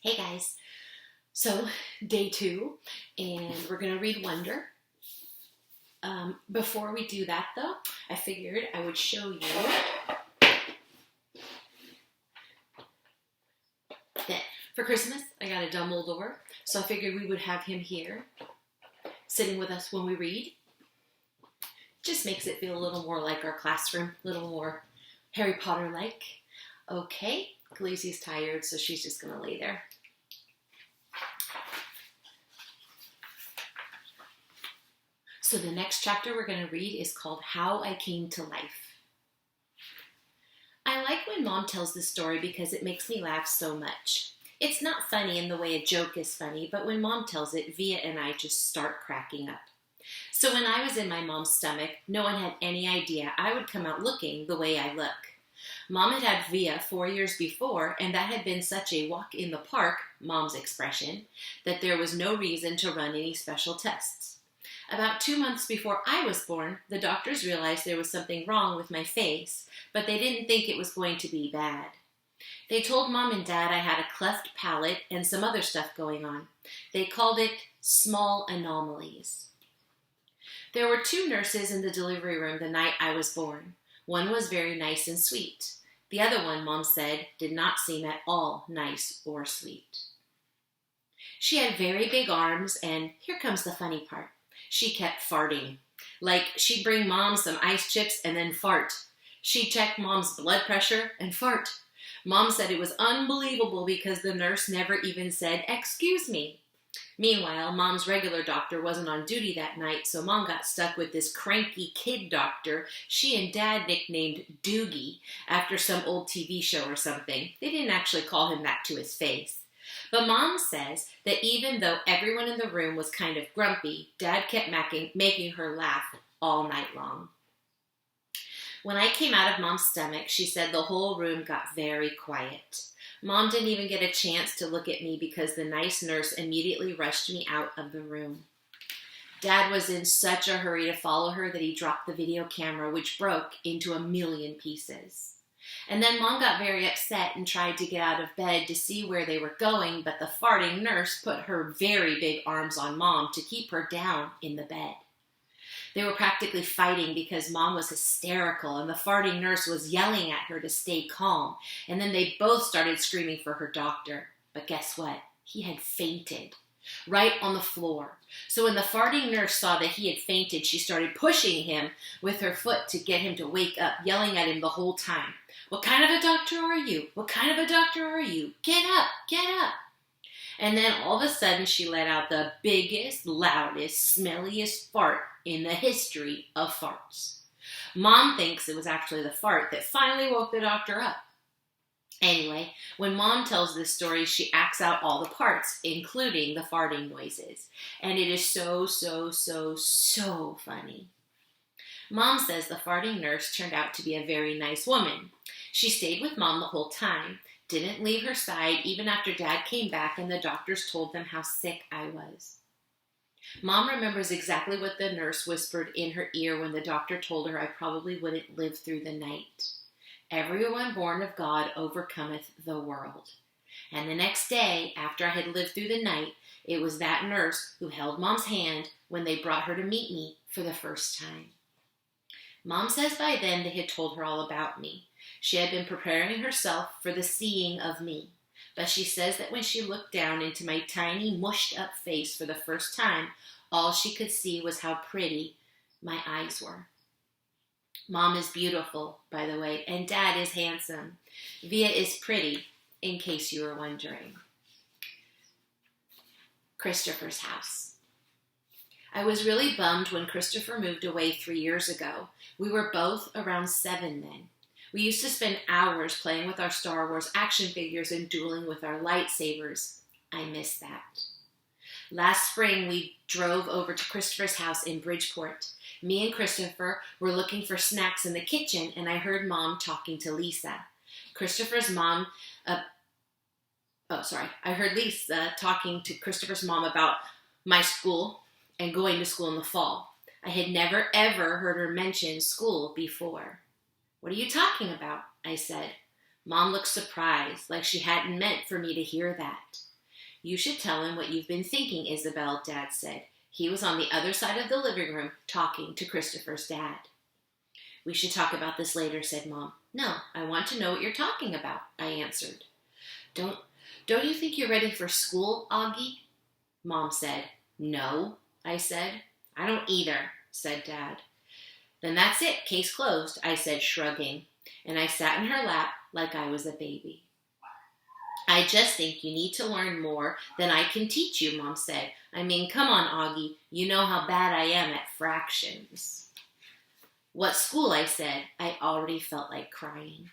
Hey guys, so day two, and we're going to read Wonder. Before we do that though, I figured I would show you that for Christmas I got a Dumbledore, so I figured we would have him here sitting with us when we read. Just makes it feel a little more like our classroom, a little more Harry Potter-like. Okay, Khaleesi's tired, so she's just going to lay there. So the next chapter we're going to read is called How I Came to Life. I like when Mom tells this story because it makes me laugh so much. It's not funny in the way a joke is funny, but when Mom tells it, Via and I just start cracking up. So when I was in my mom's stomach, no one had any idea I would come out looking the way I look. Mom had had Via 4 years before, and that had been such a walk in the park, Mom's expression, that there was no reason to run any special tests. About 2 months before I was born, the doctors realized there was something wrong with my face, but they didn't think it was going to be bad. They told Mom and Dad I had a cleft palate and some other stuff going on. They called it small anomalies. There were 2 nurses in the delivery room the night I was born. One was very nice and sweet. The other one, Mom said, did not seem at all nice or sweet. She had very big arms, and here comes the funny part. She kept farting. Like she'd bring Mom some ice chips and then fart. She'd check Mom's blood pressure and fart. Mom said it was unbelievable because the nurse never even said, "Excuse me." Meanwhile, Mom's regular doctor wasn't on duty that night, so Mom got stuck with this cranky kid doctor she and Dad nicknamed Doogie after some old TV show or something. They didn't actually call him that to his face. But Mom says that even though everyone in the room was kind of grumpy, Dad kept making her laugh all night long. When I came out of Mom's stomach, she said the whole room got very quiet. Mom didn't even get a chance to look at me because the nice nurse immediately rushed me out of the room. Dad was in such a hurry to follow her that he dropped the video camera, which broke into a million pieces. And then Mom got very upset and tried to get out of bed to see where they were going, but the farting nurse put her very big arms on Mom to keep her down in the bed. They were practically fighting because Mom was hysterical and the farting nurse was yelling at her to stay calm. And then they both started screaming for her doctor. But guess what? He had fainted right on the floor. So when the farting nurse saw that he had fainted, she started pushing him with her foot to get him to wake up, yelling at him the whole time. "What kind of a doctor are you? What kind of a doctor are you? Get up, get up." And then all of a sudden she let out the biggest, loudest, smelliest fart in the history of farts. Mom thinks it was actually the fart that finally woke the doctor up. Anyway, when Mom tells this story, she acts out all the parts, including the farting noises. And it is so funny. Mom says the farting nurse turned out to be a very nice woman. She stayed with Mom the whole time, didn't leave her side even after Dad came back and the doctors told them how sick I was. Mom remembers exactly what the nurse whispered in her ear when the doctor told her I probably wouldn't live through the night. "Everyone born of God overcometh the world." And the next day, after I had lived through the night, it was that nurse who held Mom's hand when they brought her to meet me for the first time. Mom says by then they had told her all about me. She had been preparing herself for the seeing of me. But she says that when she looked down into my tiny, mushed-up face for the first time, all she could see was how pretty my eyes were. Mom is beautiful, by the way, and Dad is handsome. Via is pretty, in case you were wondering. Christopher's house. I was really bummed when Christopher moved away 3 years ago. We were both around 7 then. We used to spend hours playing with our Star Wars action figures and dueling with our lightsabers. I miss that. Last spring, we drove over to Christopher's house in Bridgeport. Me and Christopher were looking for snacks in the kitchen, and I heard Mom talking to Lisa. I heard Lisa talking to Christopher's mom about my school and going to school in the fall. I had never, ever heard her mention school before. "What are you talking about?" I said. Mom looked surprised, like she hadn't meant for me to hear that. You should tell him what you've been thinking, Isabel, Dad said. He was on the other side of the living room talking to Christopher's dad. We should talk about this later, said Mom. No, I want to know what you're talking about, I answered. Don't you think you're ready for school, Augie? Mom said. No, I said. I don't either, said Dad. Then that's it, case closed, I said, shrugging, and I sat in her lap like I was a baby. I just think you need to learn more than I can teach you, Mom said. I mean, come on, Augie, you know how bad I am at fractions. What school, I said. I already felt like crying.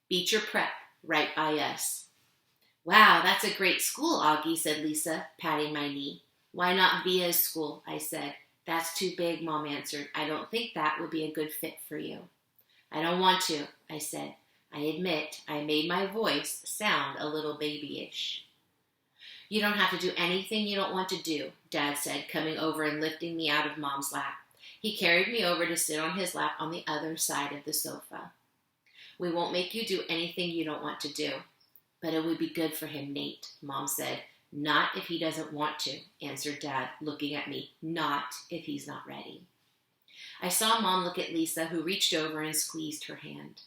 Beecher Prep, right by us. Wow, that's a great school, Augie, said Lisa, patting my knee. Why not Via's school, I said. That's too big, Mom answered. I don't think that would be a good fit for you. I don't want to, I said. I admit I made my voice sound a little babyish. You don't have to do anything you don't want to do, Dad said, coming over and lifting me out of Mom's lap. He carried me over to sit on his lap on the other side of the sofa. We won't make you do anything you don't want to do. But it would be good for him, Nate, Mom said. Not if he doesn't want to, answered Dad, looking at me. Not if he's not ready. I saw Mom look at Lisa, who reached over and squeezed her hand.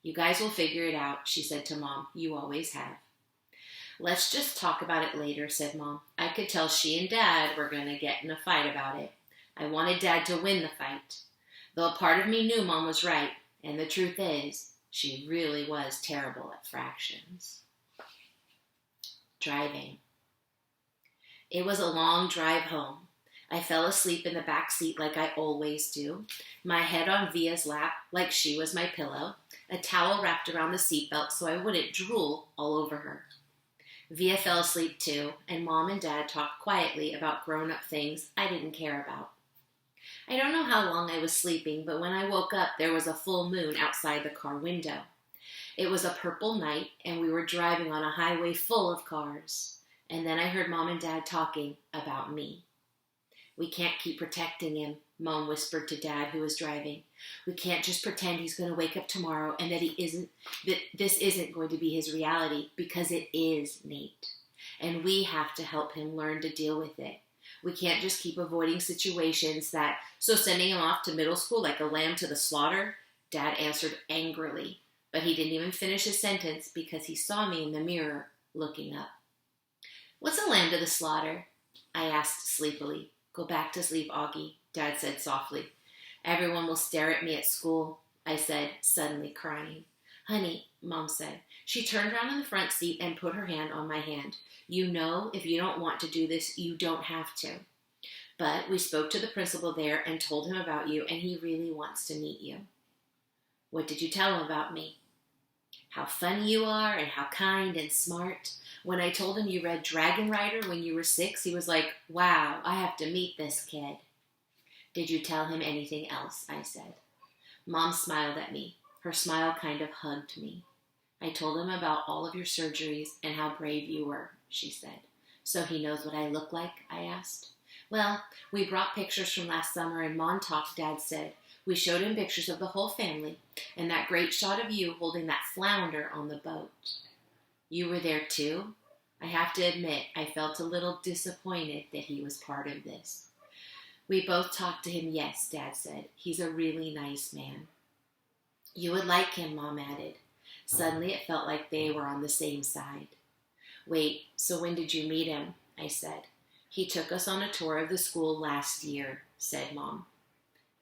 You guys will figure it out, she said to Mom. You always have. Let's just talk about it later, said Mom. I could tell she and Dad were going to get in a fight about it. I wanted Dad to win the fight. Though a part of me knew Mom was right, and the truth is, she really was terrible at fractions. Driving. It was a long drive home. I fell asleep in the back seat like I always do, my head on Via's lap like she was my pillow, a towel wrapped around the seatbelt so I wouldn't drool all over her. Via fell asleep too, and Mom and Dad talked quietly about grown-up things I didn't care about. I don't know how long I was sleeping, but when I woke up, there was a full moon outside the car window. It was a purple night, and we were driving on a highway full of cars. And then I heard Mom and Dad talking about me. We can't keep protecting him, Mom whispered to Dad, who was driving. We can't just pretend he's going to wake up tomorrow and that this isn't going to be his reality, because it is, Nate. And we have to help him learn to deal with it. We can't just keep avoiding situations so sending him off to middle school like a lamb to the slaughter, Dad answered angrily. But he didn't even finish his sentence because he saw me in the mirror looking up. What's a lamb to the slaughter? I asked sleepily. Go back to sleep, Augie, Dad said softly. Everyone will stare at me at school, I said, suddenly crying. Honey, Mom said. She turned around in the front seat and put her hand on my hand. You know, if you don't want to do this, you don't have to. But we spoke to the principal there and told him about you, and he really wants to meet you. What did you tell him about me? How funny you are and how kind and smart. When I told him you read Dragon Rider when you were 6, he was like, wow, I have to meet this kid. Did you tell him anything else? I said. Mom smiled at me. Her smile kind of hugged me. I told him about all of your surgeries and how brave you were, she said. So he knows what I look like? I asked. Well, we brought pictures from last summer in Montauk, Dad said. We showed him pictures of the whole family and that great shot of you holding that flounder on the boat. You were there too? I have to admit, I felt a little disappointed that he was part of this. We both talked to him, yes, Dad said. He's a really nice man. You would like him, Mom added. Suddenly it felt like they were on the same side. Wait, so when did you meet him? I said. He took us on a tour of the school last year, said Mom.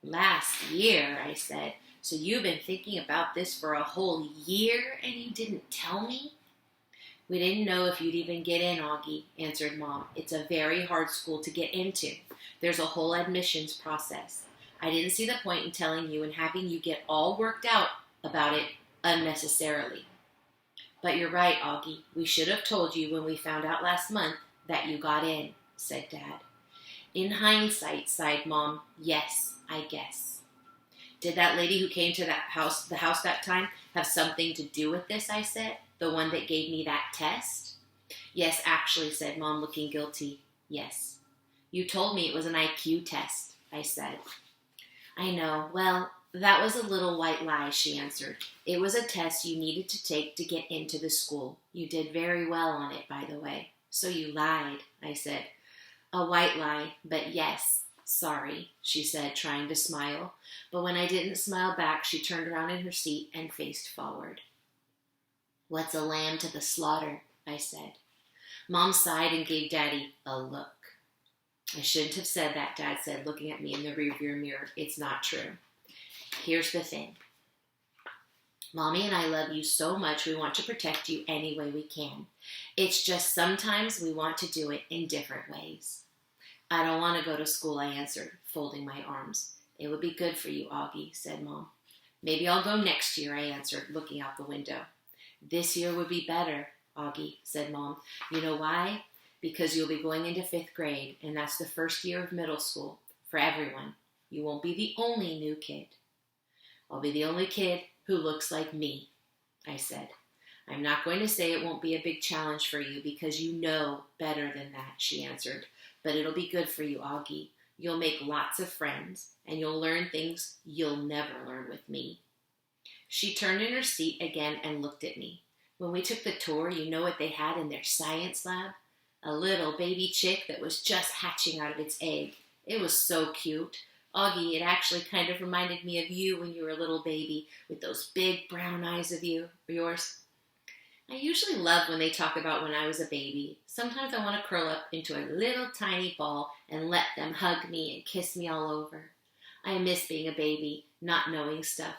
Last year, I said. So you've been thinking about this for a whole year and you didn't tell me? We didn't know if you'd even get in, Augie, answered Mom. It's a very hard school to get into. There's a whole admissions process. I didn't see the point in telling you and having you get all worked out about it unnecessarily. But you're right, Augie. We should have told you when we found out last month that you got in, said Dad. In hindsight, sighed Mom, yes, I guess. Did that lady who came to the house that time have something to do with this, I said? The one that gave me that test? Yes, actually, said Mom, looking guilty. Yes. You told me it was an IQ test, I said. I know. Well, that was a little white lie, she answered. It was a test you needed to take to get into the school. You did very well on it, by the way. So you lied, I said. A white lie, but yes, sorry, she said, trying to smile. But when I didn't smile back, she turned around in her seat and faced forward. What's a lamb to the slaughter? I said. Mom sighed and gave Daddy a look. I shouldn't have said that, Dad said, looking at me in the rearview mirror. It's not true. Here's the thing. Mommy and I love you so much we want to protect you any way we can. It's just sometimes we want to do it in different ways. I don't want to go to school, I answered, folding my arms. It would be good for you, Augie, said Mom. Maybe I'll go next year, I answered, looking out the window. This year would be better, Augie, said Mom. You know why? Because you'll be going into 5th grade, and that's the first year of middle school for everyone. You won't be the only new kid. I'll be the only kid who looks like me, I said. I'm not going to say it won't be a big challenge for you because you know better than that, she answered. But it'll be good for you, Augie. You'll make lots of friends, and you'll learn things you'll never learn with me. She turned in her seat again and looked at me. When we took the tour, you know what they had in their science lab? A little baby chick that was just hatching out of its egg. It was so cute. Augie, it actually kind of reminded me of you when you were a little baby with those big brown eyes of yours. I usually love when they talk about when I was a baby. Sometimes I want to curl up into a little tiny ball and let them hug me and kiss me all over. I miss being a baby, not knowing stuff.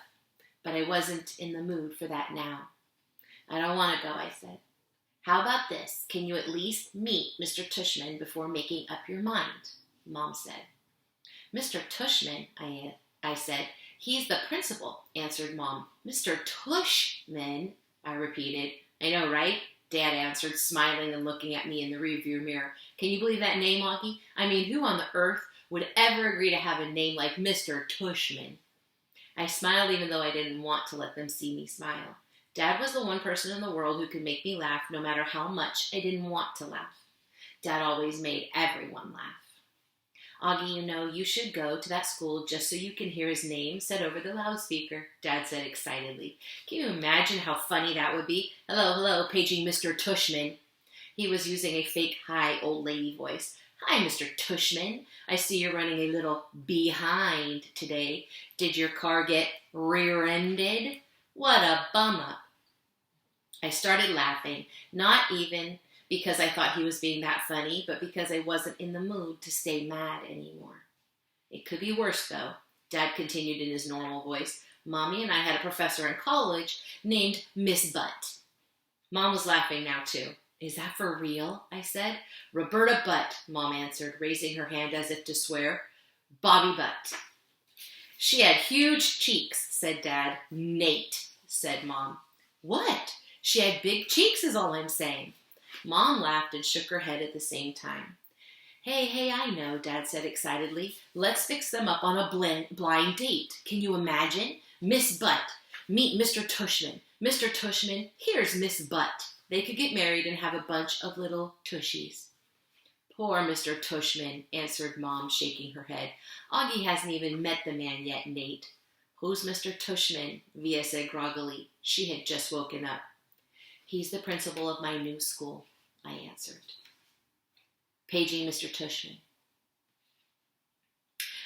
But I wasn't in the mood for that now. I don't want to go, I said. How about this? Can you at least meet Mr. Tushman before making up your mind? Mom said. Mr. Tushman, I said. He's the principal, answered Mom. Mr. Tushman, I repeated. I know, right? Dad answered, smiling and looking at me in the rearview mirror. Can you believe that name, Augie? I mean, who on the earth would ever agree to have a name like Mr. Tushman? I smiled even though I didn't want to let them see me smile. Dad was the one person in the world who could make me laugh no matter how much I didn't want to laugh. Dad always made everyone laugh. Augie, you know, you should go to that school just so you can hear his name said over the loudspeaker, Dad said excitedly. Can you imagine how funny that would be? Hello, hello, paging Mr. Tushman. He was using a fake high old lady voice. Hi, Mr. Tushman. I see you're running a little behind today. Did your car get rear-ended? What a bum-up. I started laughing, not even because I thought he was being that funny, but because I wasn't in the mood to stay mad anymore. It could be worse, though, Dad continued in his normal voice. Mommy and I had a professor in college named Miss Butt. Mom was laughing now, too. Is that for real? I said. Roberta Butt, Mom answered, raising her hand as if to swear. Bobby Butt. She had huge cheeks, said Dad. Nate, said Mom. What? She had big cheeks is all I'm saying. Mom laughed and shook her head at the same time. Hey, I know, Dad said excitedly. Let's fix them up on a blind date. Can you imagine? Miss Butt. Meet Mr. Tushman. Mr. Tushman, here's Miss Butt. They could get married and have a bunch of little tushies. Poor Mr. Tushman, answered Mom, shaking her head. Augie hasn't even met the man yet, Nate. Who's Mr. Tushman? Via said groggily. She had just woken up. He's the principal of my new school, I answered. Paging Mr. Tushman.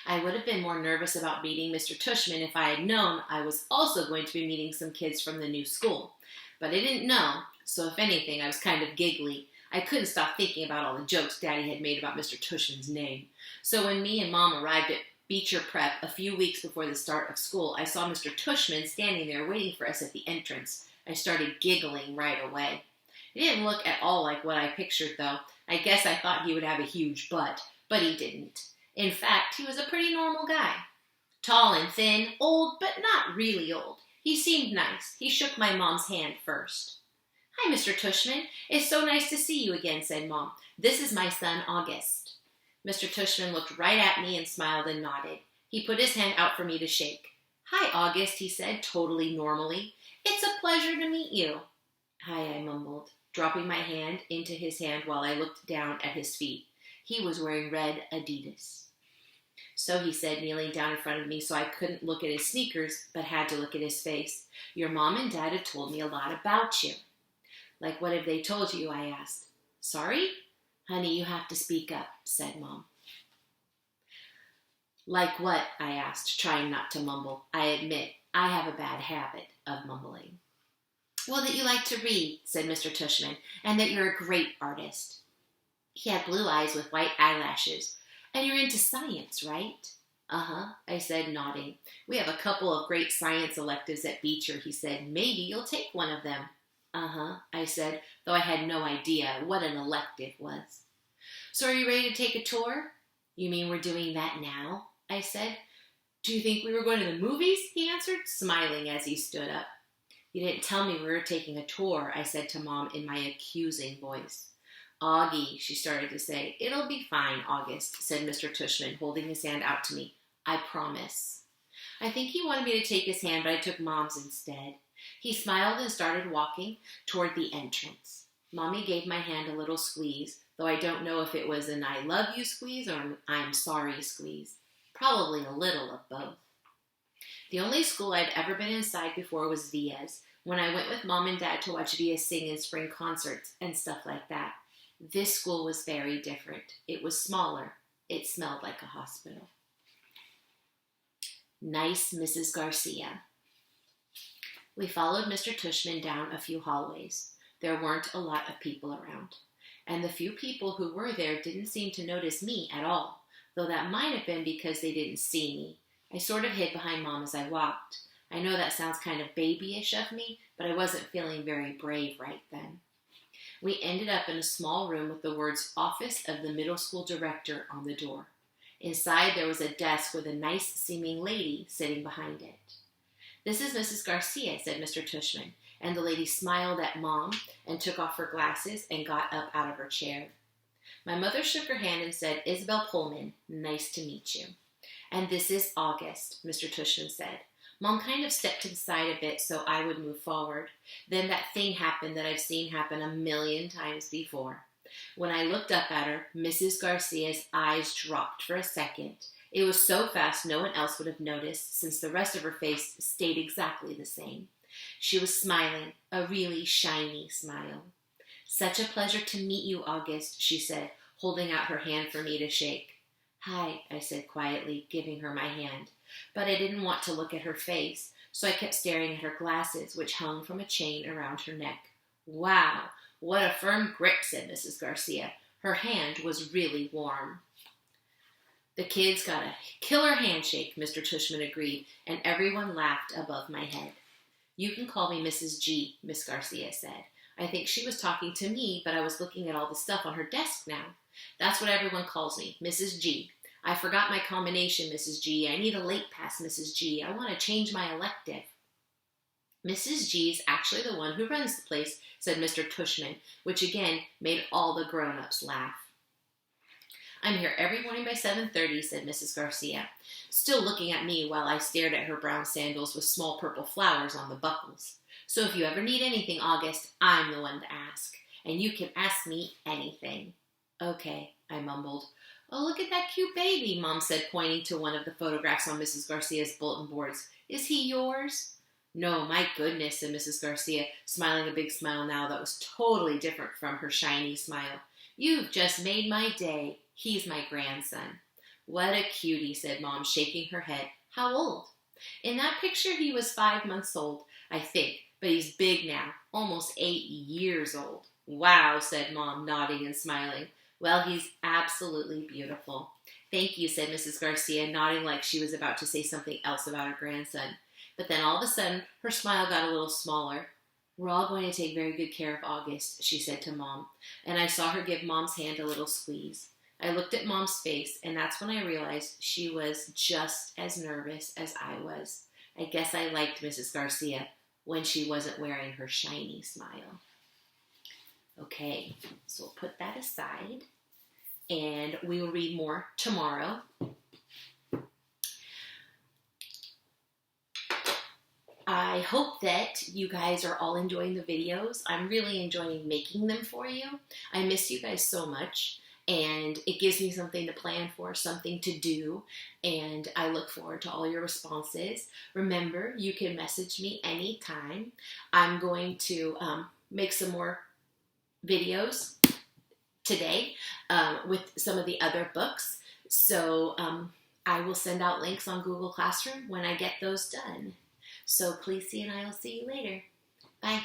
I would have been more nervous about meeting Mr. Tushman if I had known I was also going to be meeting some kids from the new school. But I didn't know, so if anything, I was kind of giggly. I couldn't stop thinking about all the jokes Daddy had made about Mr. Tushman's name. So when me and Mom arrived at Beecher Prep a few weeks before the start of school, I saw Mr. Tushman standing there waiting for us at the entrance. I started giggling right away. He didn't look at all like what I pictured, though. I guess I thought he would have a huge butt, but he didn't. In fact, he was a pretty normal guy. Tall and thin, old, but not really old. He seemed nice. He shook my Mom's hand first. Hi, Mr. Tushman. It's so nice to see you again, said Mom. This is my son, August. Mr. Tushman looked right at me and smiled and nodded. He put his hand out for me to shake. Hi, August, he said, totally normally. It's a pleasure to meet you. Hi, I mumbled, dropping my hand into his hand while I looked down at his feet. He was wearing red Adidas. So he said, kneeling down in front of me so I couldn't look at his sneakers, but had to look at his face. Your Mom and Dad have told me a lot about you. Like what have they told you, I asked. Sorry? Honey, you have to speak up, said Mom. Like what? I asked, trying not to mumble. I admit, I have a bad habit of mumbling. Well, that you like to read, said Mr. Tushman, and that you're a great artist. He had blue eyes with white eyelashes. And you're into science, right? Uh-huh, I said, nodding. We have a couple of great science electives at Beecher, he said. Maybe you'll take one of them. Uh-huh, I said, though I had no idea what an elective was. So are you ready to take a tour? You mean we're doing that now? I said. Do you think we were going to the movies? He answered, smiling as he stood up. You didn't tell me we were taking a tour, I said to Mom in my accusing voice. Augie, she started to say. It'll be fine, August, said Mr. Tushman, holding his hand out to me. I promise. I think he wanted me to take his hand, but I took Mom's instead. He smiled and started walking toward the entrance. Mommy gave my hand a little squeeze, though I don't know if it was an I love you squeeze or an I'm sorry squeeze. Probably a little of both. The only school I'd ever been inside before was Via's, when I went with Mom and Dad to watch Via sing in spring concerts and stuff like that. This school was very different. It was smaller. It smelled like a hospital. Nice Mrs. Garcia. We followed Mr. Tushman down a few hallways. There weren't a lot of people around, and the few people who were there didn't seem to notice me at all, though that might have been because they didn't see me. I sort of hid behind Mom as I walked. I know that sounds kind of babyish of me, but I wasn't feeling very brave right then. We ended up in a small room with the words Office of the Middle School Director on the door. Inside there was a desk with a nice-seeming lady sitting behind it. This is Mrs. Garcia, said Mr. Tushman, and the lady smiled at Mom and took off her glasses and got up out of her chair. My mother shook her hand and said, Isabel Pullman, nice to meet you. And this is August, Mr. Tushman said. Mom kind of stepped to the side a bit so I would move forward. Then that thing happened that I've seen happen a million times before. When I looked up at her, Mrs. Garcia's eyes dropped for a second. It was so fast no one else would have noticed, since the rest of her face stayed exactly the same. She was smiling, a really shiny smile. Such a pleasure to meet you, August, she said, holding out her hand for me to shake. Hi, I said quietly, giving her my hand. But I didn't want to look at her face, so I kept staring at her glasses, which hung from a chain around her neck. Wow, what a firm grip, said Mrs. Garcia. Her hand was really warm. The kids got a killer handshake, Mr. Tushman agreed, and everyone laughed above my head. You can call me Mrs. G, Miss Garcia said. I think she was talking to me, but I was looking at all the stuff on her desk now. That's what everyone calls me, Mrs. G. I forgot my combination, Mrs. G. I need a late pass, Mrs. G. I want to change my elective. Mrs. G is actually the one who runs the place, said Mr. Tushman, which again made all the grown-ups laugh. I'm here every morning by 7:30, said Mrs. Garcia, still looking at me while I stared at her brown sandals with small purple flowers on the buckles. So if you ever need anything, August, I'm the one to ask, and you can ask me anything. Okay, I mumbled. Oh, look at that cute baby, Mom said, pointing to one of the photographs on Mrs. Garcia's bulletin boards. Is he yours? No, my goodness, said Mrs. Garcia, smiling a big smile now that was totally different from her shiny smile. You've just made my day. He's my grandson. What a cutie, said Mom, shaking her head. How old? In that picture, he was 5 months old, I think, but he's big now, almost 8 years old. Wow, said Mom, nodding and smiling. Well, he's absolutely beautiful. Thank you, said Mrs. Garcia, nodding like she was about to say something else about her grandson. But then all of a sudden, her smile got a little smaller. We're all going to take very good care of August, she said to Mom, and I saw her give Mom's hand a little squeeze. I looked at Mom's face, and that's when I realized she was just as nervous as I was. I guess I liked Mrs. Garcia when she wasn't wearing her shiny smile. Okay, so we'll put that aside, and we will read more tomorrow. I hope that you guys are all enjoying the videos. I'm really enjoying making them for you. I miss you guys so much, and it gives me something to plan for, something to do, and I look forward to all your responses. Remember, you can message me anytime. I'm going to make some more videos today with some of the other books. So I will send out links on Google Classroom when I get those done. So Khaleesi and I will see you later. Bye.